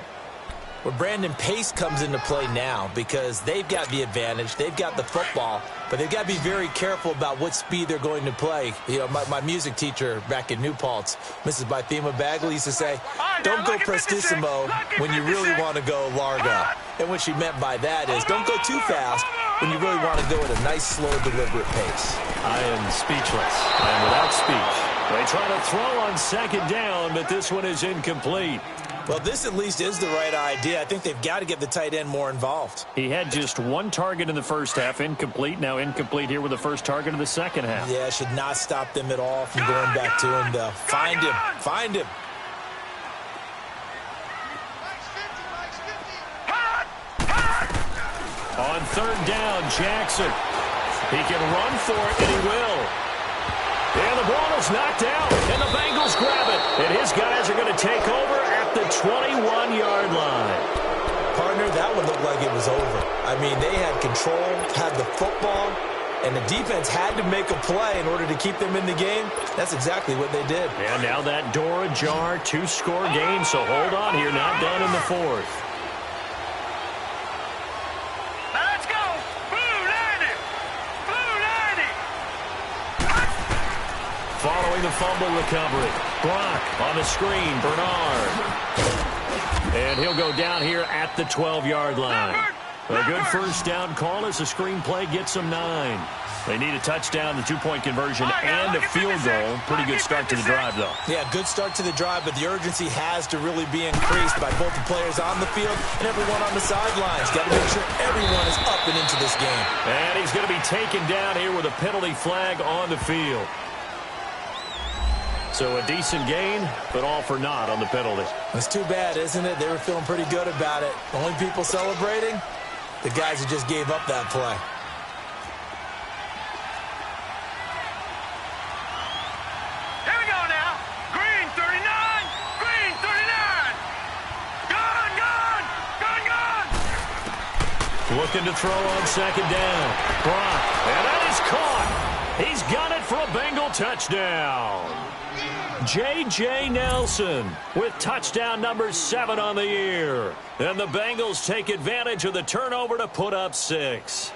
Well, Brandon, pace comes into play now because they've got the advantage. They've got the football, but they've got to be very careful about what speed they're going to play. You know, my music teacher back in New Paltz, Mrs. Bythema Bagley, used to say, don't go prestissimo when you really want to go largo. And what she meant by that is don't go too fast when you really want to go at a nice, slow, deliberate pace.
I am speechless. I am without speech. They try to throw on 2nd down, but this one is incomplete.
Well, this at least is the right idea. I think they've got to get the tight end more involved.
He had just 1 target in the first half, incomplete. Now incomplete here with the first target of the second half.
Yeah, should not stop them at all from going back to him, though. Find him. Find him.
On 3rd down, Jackson. He can run for it, and he will. And the ball is knocked out, and the Bengals grab it. And his guys are going to take over at the 21-yard line.
Partner, that one looked like it was over. I mean, they had control, had the football, and the defense had to make a play in order to keep them in the game. That's exactly what they did.
And now that door ajar, 2-score game, so hold on here, not done in the 4th. Following the fumble recovery. Brock on the screen. Bernard. And he'll go down here at the 12-yard line. A good first down call as the screen play gets them 9. They need a touchdown, the 2-point conversion, and a field goal. Pretty good start to the drive, though.
Yeah, good start to the drive, but the urgency has to really be increased by both the players on the field and everyone on the sidelines. Got to make sure everyone is up and into this game.
And he's going to be taken down here with a penalty flag on the field. So a decent gain, but all for naught on the penalty.
It's too bad, isn't it? They were feeling pretty good about it. Only people celebrating, the guys who just gave up that play.
Here we go now. Green 39. Green 39. Gun.
Looking to throw on 2nd down. Brock, and that is caught. He's got it for a Bengal touchdown. J.J. Nelson with touchdown number 7 on the year. And the Bengals take advantage of the turnover to put up 6.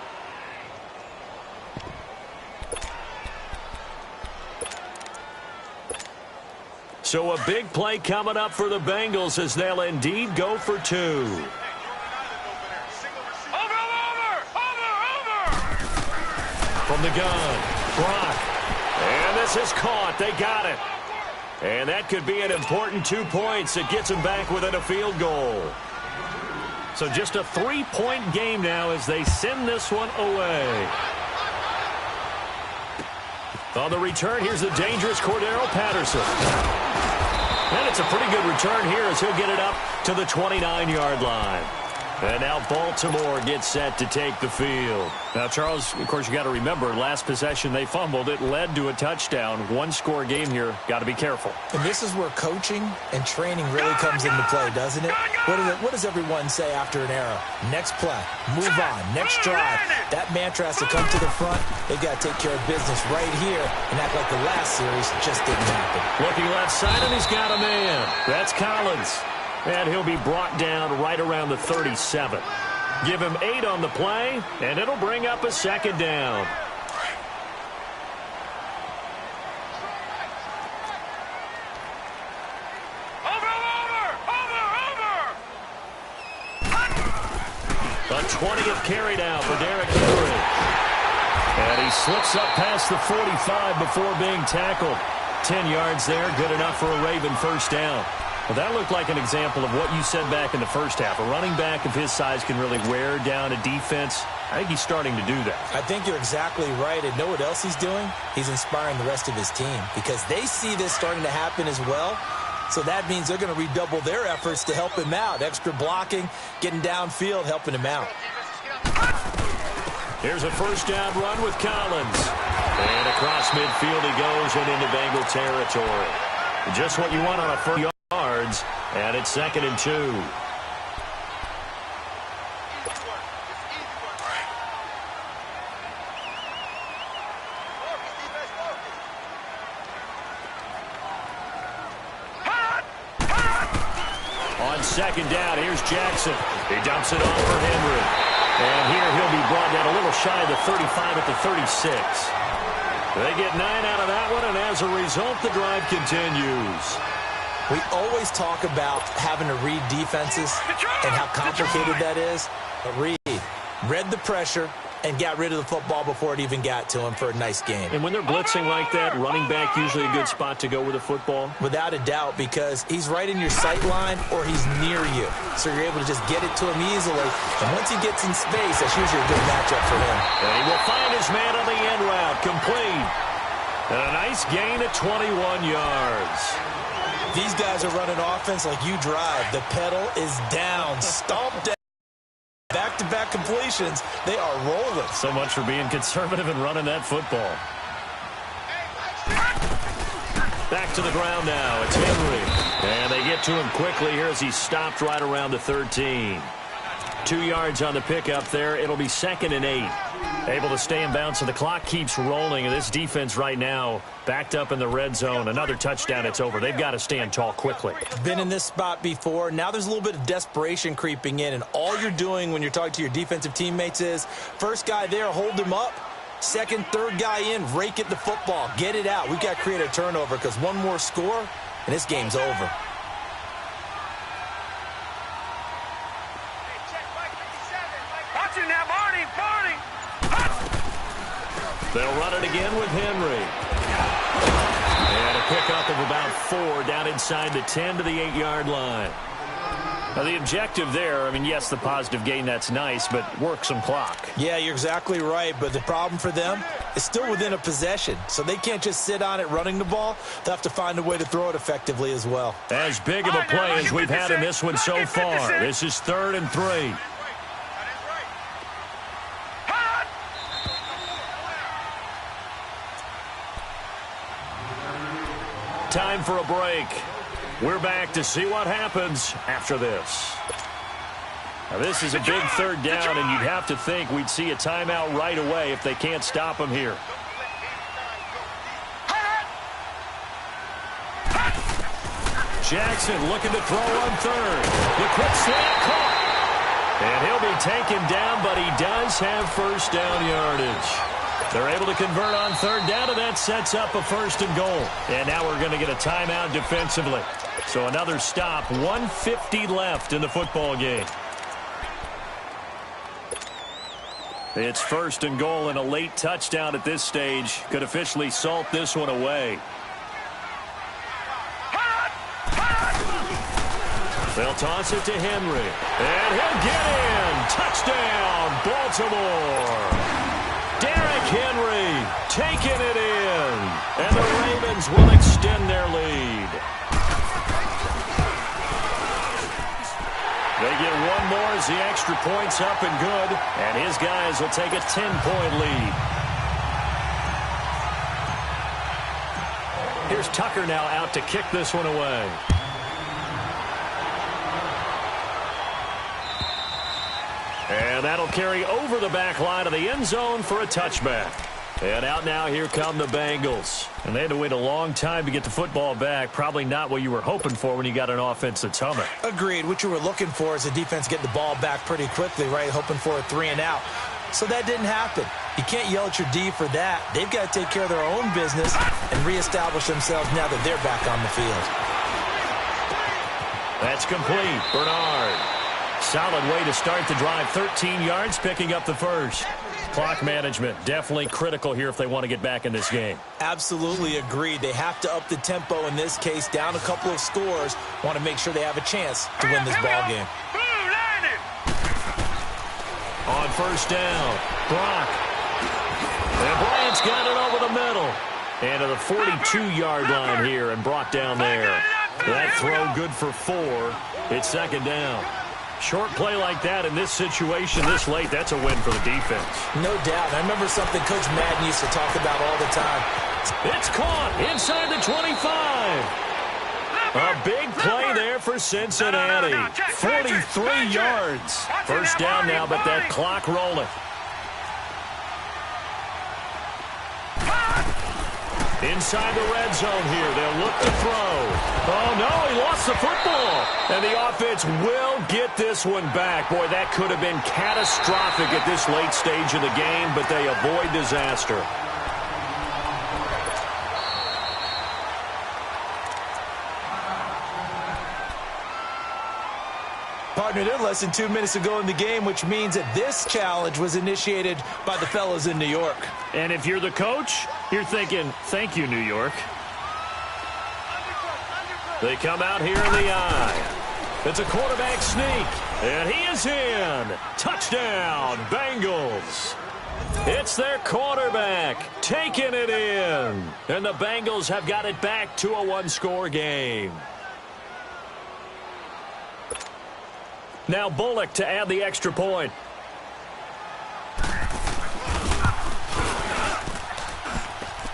So a big play coming up for the Bengals as they'll indeed go for 2.
Over.
From the gun, Brock. And this is caught. They got it. And that could be an important 2 points. It gets them back within a field goal. So just a 3-point game now as they send this one away. On the return, here's the dangerous Cordero Patterson. And it's a pretty good return here as he'll get it up to the 29-yard line. And now Baltimore gets set to take the field. Now, Charles, of course, you got to remember, last possession they fumbled. It led to a touchdown. 1-score game here. Got to be careful.
And this is where coaching and training really comes into play, doesn't it? What does everyone say after an error? Next play, move on, next drive. That mantra has to come to the front. They've got to take care of business right here and act like the last series just didn't happen.
Looking left side, and he's got a man. That's Collins. And he'll be brought down right around the 37. Give him 8 on the play, and it'll bring up a 2nd down. A 20th carry now for Derrick Henry. And he slips up past the 45 before being tackled. 10 yards there, good enough for a Raven first down. Well, that looked like an example of what you said back in the first half. A running back of his size can really wear down a defense. I think he's starting to do that.
I think you're exactly right. And know what else he's doing? He's inspiring the rest of his team because they see this starting to happen as well. So that means they're going to redouble their efforts to help him out. Extra blocking, getting downfield, helping him out.
Here's a first down run with Collins. And across midfield he goes and into Bengal territory. Just what you want on a first yards, and it's 2nd and 2. On 2nd down, here's Jackson. He dumps it off for Henry. And here he'll be brought down a little shy of the 35 at the 36. They get 9 out of that one, and as a result, the drive continues.
We always talk about having to read defenses and how complicated that is. But read the pressure and got rid of the football before it even got to him for a nice game.
And when they're blitzing like that, running back usually a good spot to go with the football?
Without a doubt, because he's right in your sight line or he's near you. So you're able to just get it to him easily. And once he gets in space, that's usually a good matchup for him.
And he will find his man on the end route, complete. And a nice gain at 21 yards.
These guys are running offense like you drive. The pedal is down, stomped down. Back-to-back completions, they are rolling.
So much for being conservative and running that football. Back to the ground now. It's Henry. And they get to him quickly here as he stopped right around the 13. 2 yards on the pickup there. It'll be 2nd and 8. Able to stay in bounds, so the clock keeps rolling. And this defense right now backed up in the red zone. Another touchdown, it's over. They've got to stand tall quickly.
Been in this spot before. Now there's a little bit of desperation creeping in. And all you're doing when you're talking to your defensive teammates is, first guy there, hold him up. Second, third guy in, rake at the football. Get it out. We've got to create a turnover because one more score, and this game's over.
They'll run it again with Henry. And a pickup of about 4 down inside the 10 to the 8-yard line. Now, the objective there, I mean, yes, the positive gain, that's nice, but work some clock.
Yeah, you're exactly right, but the problem for them is still within a possession, so they can't just sit on it running the ball. They'll have to find a way to throw it effectively as well.
As big of a play as we've had in this one so far. This is 3rd and 3. Time for a break. We're back to see what happens after this. Now, this is a big 3rd down, and you'd have to think we'd see a timeout right away if they can't stop him here. Jackson looking to throw on 3rd. The quick slant caught. And he'll be taken down, but he does have first down yardage. They're able to convert on 3rd down, and that sets up a 1st and goal. And now we're going to get a timeout defensively. So another stop, 1:50 left in the football game. It's 1st and goal, and a late touchdown at this stage could officially salt this one away. They'll toss it to Henry. And he'll get in. Touchdown, Baltimore. Derrick Henry taking it in. And the Ravens will extend their lead. They get one more as the extra point's up and good. And his guys will take a 10-point lead. Here's Tucker now out to kick this one away. And that'll carry over the back line of the end zone for a touchback. And out now, here come the Bengals. And they had to wait a long time to get the football back. Probably not what you were hoping for when you got an offense that's humming.
Agreed. What you were looking for is the defense getting the ball back pretty quickly, right? Hoping for a 3 and out. So that didn't happen. You can't yell at your D for that. They've got to take care of their own business and reestablish themselves now that they're back on the field.
That's complete. Bernard. Solid way to start the drive. 13 yards, picking up the 1st. Clock management, definitely critical here if they want to get back in this game.
Absolutely agreed. They have to up the tempo in this case, down a couple of scores. Want to make sure they have a chance to win this ball game.
On first down, Brock. And Bryant's got it over the middle. And to the 42-yard line here, and brought down there. That throw good for 4. It's second down. Short play like that in this situation this late, that's a win for the defense.
No doubt. I remember something Coach Madden used to talk about all the time.
It's caught inside the 25. A big play there for Cincinnati. 43 yards. First down now, but that clock rolling. Inside the red zone here. They'll look to throw. Oh, no, he lost the football. And the offense will get this one back. Boy, that could have been catastrophic at this late stage of the game, but they avoid disaster.
Partner, they're less than 2 minutes to go in the game, which means that this challenge was initiated by the fellas in New York.
And if you're the coach, you're thinking, thank you, New York. They come out here in the eye. It's a quarterback sneak, and he is in. Touchdown, Bengals. It's their quarterback taking it in. And the Bengals have got it back to a one-score game. Now Bullock to add the extra point.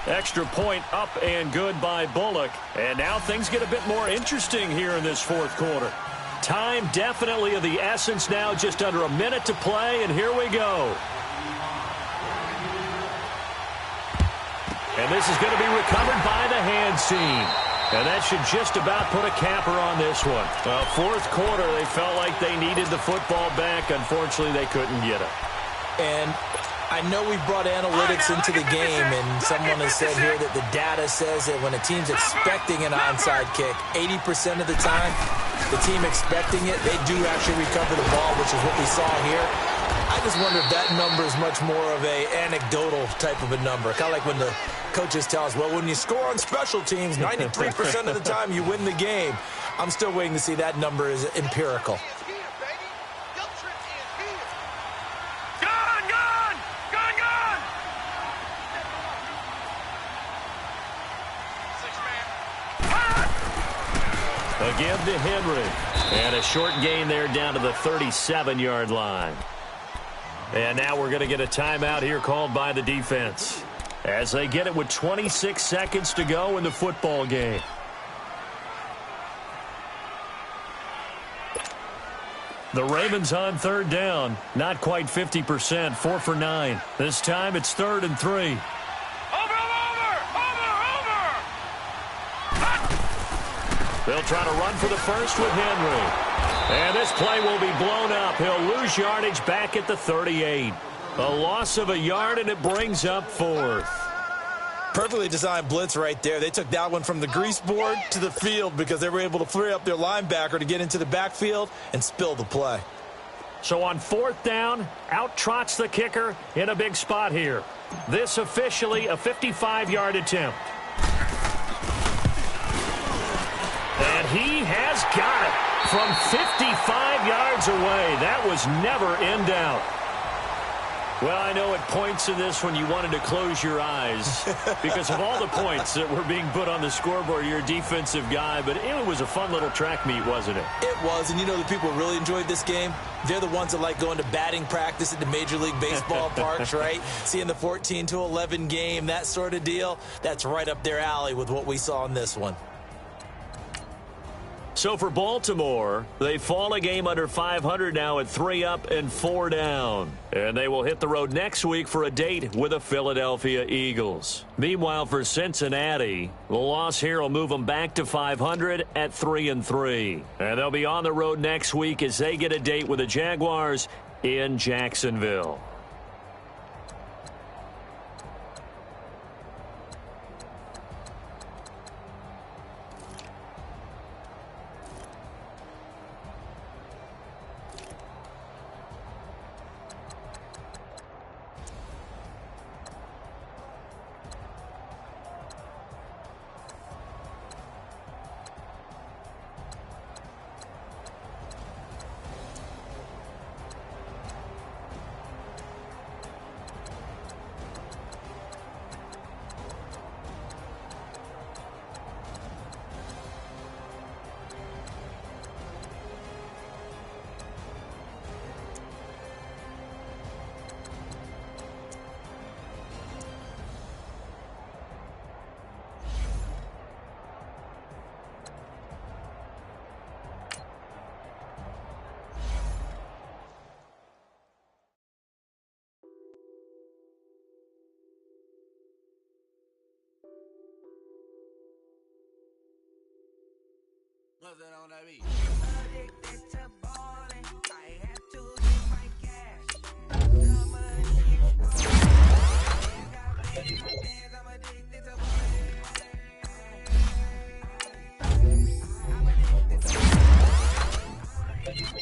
Extra point up and good by Bullock. And now things get a bit more interesting here in this fourth quarter. Time definitely of the essence now, just under a minute to play, and here we go. And this is going to be recovered by the hands team. And that should just about put a capper on this one. Fourth quarter, they felt like they needed the football back. Unfortunately, they couldn't get it.
And I know we brought analytics into the game, and someone has said here that the data says that when a team's expecting an onside kick, 80% of the time, the team expecting it, they do actually recover the ball, which is what we saw here. I just wonder if that number is much more of a anecdotal type of a number. Kind of like when the coaches tell us, well, when you score on special teams, 93% of the time you win the game. I'm still waiting to see that number is empirical.
A give to Henry. And a short gain there down to the 37-yard line. And now we're going to get a timeout here called by the defense, as they get it with 26 seconds to go in the football game. The Ravens on third down. Not quite 50%, 4 for 9. This time it's 3rd and 3.
Over!
They'll try to run for the first with Henry. And this play will be blown up. He'll lose yardage back at the 38. A loss of a yard, and it brings up 4th.
Perfectly designed blitz right there. They took that one from the grease board to the field because they were able to free up their linebacker to get into the backfield and spill the play.
So on 4th down, out trots the kicker in a big spot here. This officially a 55-yard attempt. And he has got it from 55 yards away. That was never in doubt. Well, I know at points in this one you wanted to close your eyes because of all the points that were being put on the scoreboard. You're a defensive guy, but it was a fun little track meet, wasn't it?
It was, and you know the people who really enjoyed this game? They're the ones that like going to batting practice at the Major League Baseball parks, right? Seeing the 14-11 game, that sort of deal. That's right up their alley with what we saw in this one.
So for Baltimore, they fall a game under 500 now at 3 up and 4 down. And they will hit the road next week for a date with the Philadelphia Eagles. Meanwhile, for Cincinnati, the loss here will move them back to 500 at 3 and 3. And they'll be on the road next week as they get a date with the Jaguars in Jacksonville.
What's that on that beat?
Addicted to balling, I have to get my cash. The money is calling. Got paid my bands, I'm addicted to balling. I'm addicted to balling.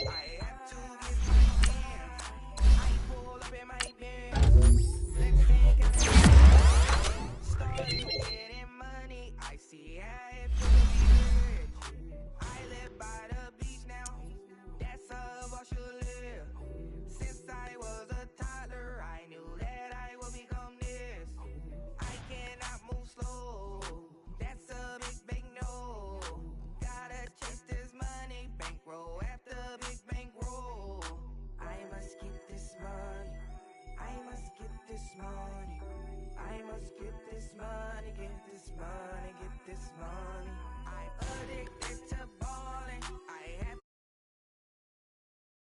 I have to get my hands. I pull up in my Benz. Started getting money, I see how it feels to be rich. I live by the beach now, that's how I should live. Since I was a toddler, I knew that I would become this. I cannot move slow, that's a big no. Gotta chase this money, bankroll after big bankroll. I must get this money, I must get this money. I must get this money, get this money, get this money.